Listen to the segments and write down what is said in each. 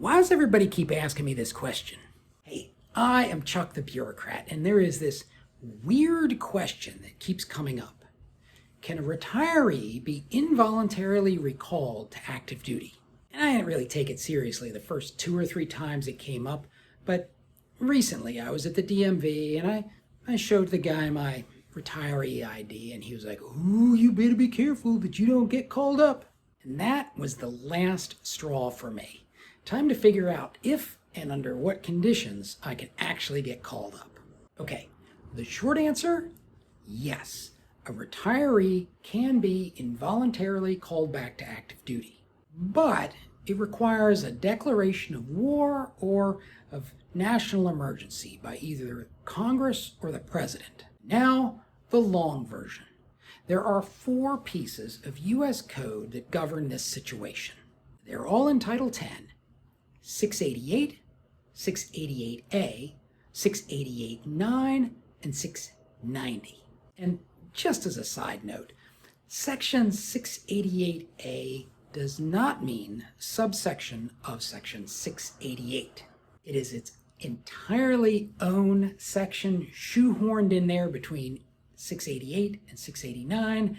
Why does everybody keep asking me this question? Hey, I am Chuck the bureaucrat, and there is this weird question that keeps coming up. Can a retiree be involuntarily recalled to active duty? And I didn't really take it seriously the first 2 or 3 times it came up, but recently I was at the DMV and I showed the guy my retiree ID, and he was like, "Ooh, you better be careful that you don't get called up." And that was the last straw for me. Time to figure out if and under what conditions I can actually get called up. Okay, the short answer, yes. A retiree can be involuntarily called back to active duty, but it requires a declaration of war or of national emergency by either Congress or the President. Now, the long version. There are 4 pieces of U.S. code that govern this situation. They're all in Title 10, 688, 688A, 688-9, and 690. And just as a side note, Section 688A does not mean subsection of Section 688. It is its entirely own section, shoehorned in there between 688 and 689.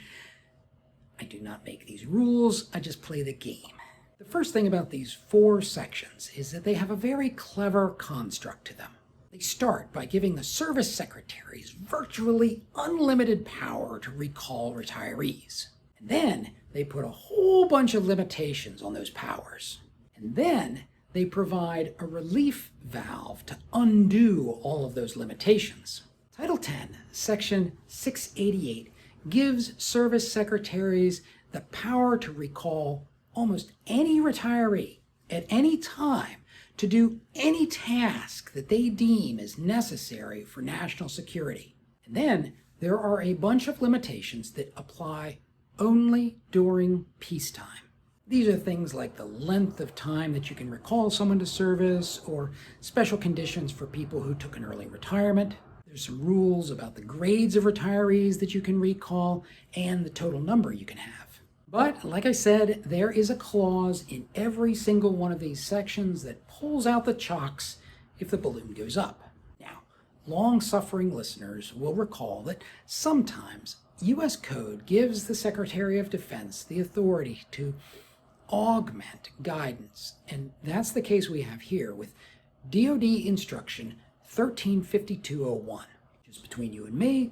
I do not make these rules, I just play the game. The first thing about these 4 sections is that they have a very clever construct to them. They start by giving the service secretaries virtually unlimited power to recall retirees. And then they put a whole bunch of limitations on those powers. And then they provide a relief valve to undo all of those limitations. Title 10, Section 688 gives service secretaries the power to recall almost any retiree at any time to do any task that they deem is necessary for national security. And then there are a bunch of limitations that apply only during peacetime. These are things like the length of time that you can recall someone to service, or special conditions for people who took an early retirement. There's some rules about the grades of retirees that you can recall and the total number you can have. But, like I said, there is a clause in every single one of these sections that pulls out the chocks if the balloon goes up. Now, long-suffering listeners will recall that sometimes U.S. Code gives the Secretary of Defense the authority to augment guidance, and that's the case we have here with DoD Instruction 135201. Just between you and me,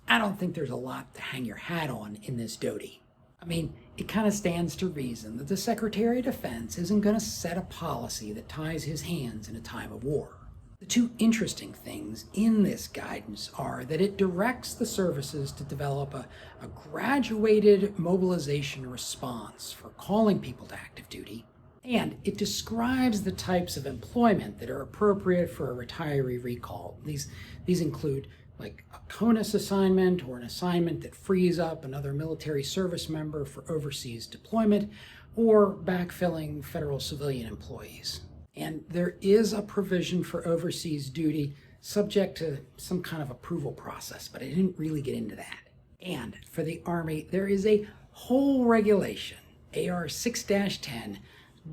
I don't think there's a lot to hang your hat on in this DoD. I mean, it kind of stands to reason that the Secretary of Defense isn't going to set a policy that ties his hands in a time of war. The 2 interesting things in this guidance are that it directs the services to develop a graduated mobilization response for calling people to active duty, and it describes the types of employment that are appropriate for a retiree recall. These include like a CONUS assignment, or an assignment that frees up another military service member for overseas deployment, or backfilling federal civilian employees. And there is a provision for overseas duty subject to some kind of approval process, but I didn't really get into that. And for the Army, there is a whole regulation, AR 6-10,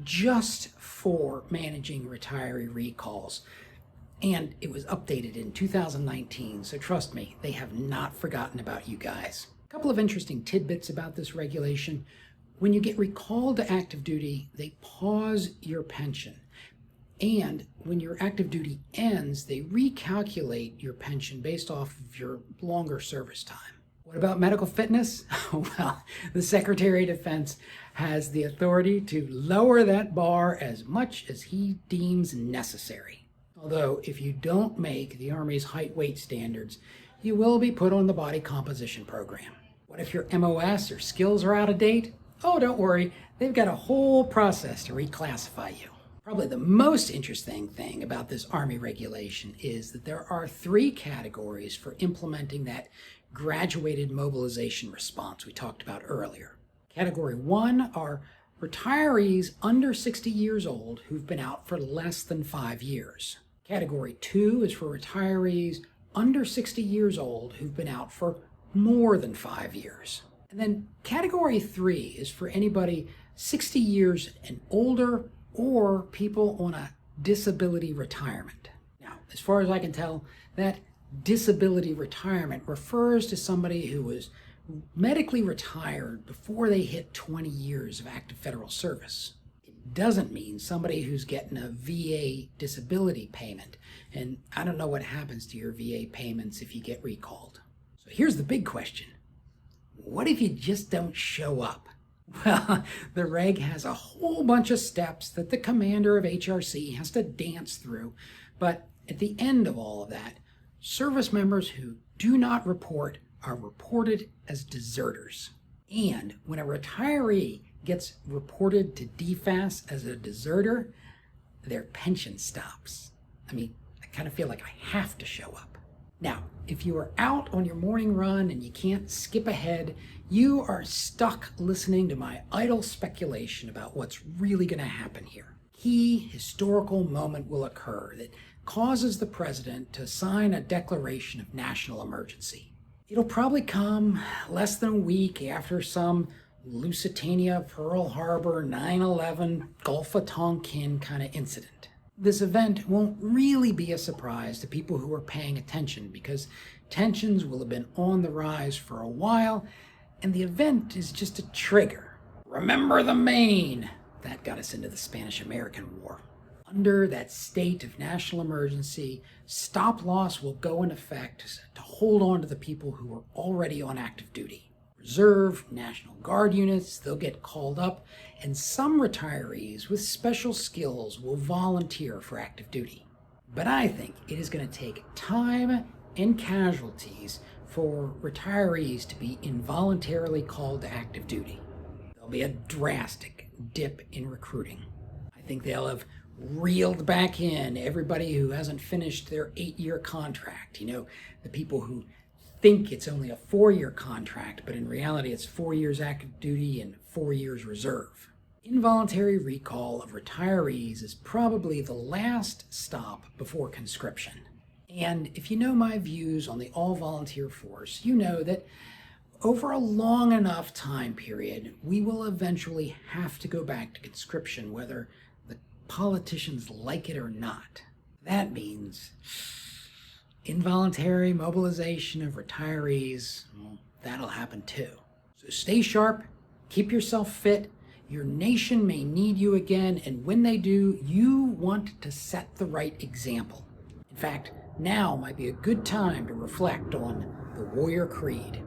just for managing retiree recalls. And it was updated in 2019, so trust me, they have not forgotten about you guys. A couple of interesting tidbits about this regulation. When you get recalled to active duty, they pause your pension. And when your active duty ends, they recalculate your pension based off of your longer service time. What about medical fitness? Well, the Secretary of Defense has the authority to lower that bar as much as he deems necessary. Although, if you don't make the Army's height-weight standards, you will be put on the body composition program. What if your MOS or skills are out of date? Oh, don't worry, they've got a whole process to reclassify you. Probably the most interesting thing about this Army regulation is that there are 3 categories for implementing that graduated mobilization response we talked about earlier. Category 1 are retirees under 60 years old who've been out for less than 5 years. Category 2 is for retirees under 60 years old who've been out for more than 5 years. And then Category 3 is for anybody 60 years and older or people on a disability retirement. Now, as far as I can tell, that disability retirement refers to somebody who was medically retired before they hit 20 years of active federal service. It doesn't mean somebody who's getting a VA disability payment. And I don't know what happens to your VA payments if you get recalled. So here's the big question. What if you just don't show up? Well, the reg has a whole bunch of steps that the commander of HRC has to dance through. But at the end of all of that, service members who do not report are reported as deserters. And when a retiree gets reported to DFAS as a deserter, their pension stops. I mean, I kind of feel like I have to show up. Now, if you are out on your morning run and you can't skip ahead, you are stuck listening to my idle speculation about what's really going to happen here. Key historical moment will occur that causes the president to sign a declaration of national emergency. It'll probably come less than a week after some Lusitania, Pearl Harbor, 9/11, Gulf of Tonkin kind of incident. This event won't really be a surprise to people who are paying attention because tensions will have been on the rise for a while, and the event is just a trigger. Remember the Maine! That got us into the Spanish-American War. Under that state of national emergency, stop loss will go in effect to hold on to the people who are already on active duty. Reserve, National Guard units, they'll get called up, and some retirees with special skills will volunteer for active duty. But I think it is going to take time and casualties for retirees to be involuntarily called to active duty. There'll be a drastic dip in recruiting. I think they'll have reeled back in everybody who hasn't finished their 8-year contract. You know, the people who think it's only a 4-year contract, but in reality it's 4 years active duty and 4 years reserve. Involuntary recall of retirees is probably the last stop before conscription. And if you know my views on the all-volunteer force, you know that over a long enough time period, we will eventually have to go back to conscription, whether the politicians like it or not. That means involuntary mobilization of retirees, well, that'll happen too. So stay sharp, keep yourself fit. Your nation may need you again, and when they do, you want to set the right example. In fact, now might be a good time to reflect on the warrior creed.